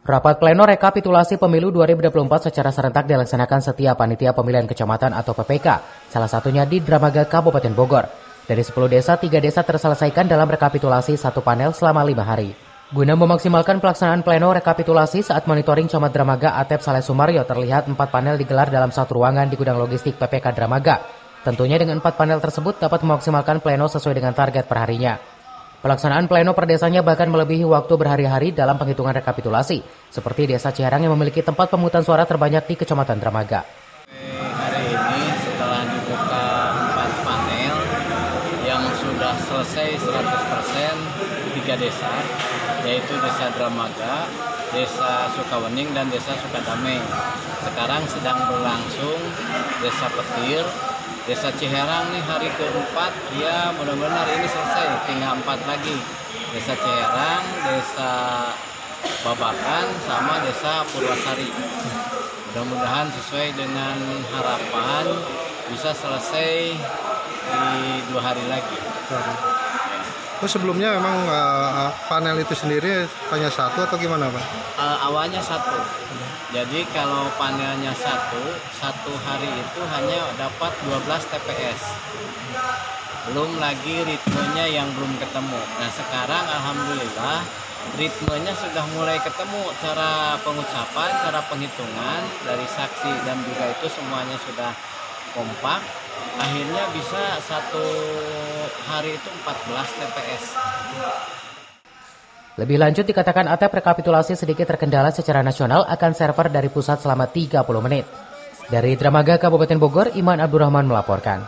Rapat pleno rekapitulasi pemilu 2024 secara serentak dilaksanakan setiap panitia pemilihan kecamatan atau PPK, salah satunya di Dramaga, Kabupaten Bogor. Dari 10 desa, 3 desa terselesaikan dalam rekapitulasi satu panel selama 5 hari. Guna memaksimalkan pelaksanaan pleno rekapitulasi saat monitoring Camat Dramaga Atep Saleh Sumaryo terlihat 4 panel digelar dalam satu ruangan di gudang logistik PPK Dramaga. Tentunya dengan 4 panel tersebut dapat memaksimalkan pleno sesuai dengan target perharinya. Pelaksanaan pleno per desanya bahkan melebihi waktu berhari-hari dalam penghitungan rekapitulasi, seperti Desa Ciherang yang memiliki tempat pemungutan suara terbanyak di Kecamatan Dramaga. Hari ini setelah dibuka 4 panel yang sudah selesai 100% 3 desa, yaitu Desa Dramaga, Desa Sukawening, dan Desa Sukadamai. Sekarang sedang berlangsung Desa Petir, Desa Ciherang nih hari keempat, ya benar-benar ini selesai, tinggal 4 lagi. Desa Ciherang, Desa Babakan, sama Desa Purwasari. Mudah-mudahan sesuai dengan harapan bisa selesai di 2 hari lagi. Oh, sebelumnya memang panel itu sendiri hanya satu atau gimana, Pak? Awalnya satu. Jadi kalau panelnya satu hari itu hanya dapat 12 TPS. Belum lagi ritmenya yang belum ketemu. Nah sekarang alhamdulillah ritmenya sudah mulai ketemu, cara pengucapan, cara penghitungan dari saksi dan juga itu semuanya sudah kompak. Akhirnya bisa satu hari itu 14 TPS. Lebih lanjut dikatakan Atep rekapitulasi sedikit terkendala secara nasional akan server dari pusat selama 30 menit. Dari Dramaga, Kabupaten Bogor, Iman Abdurrahman melaporkan.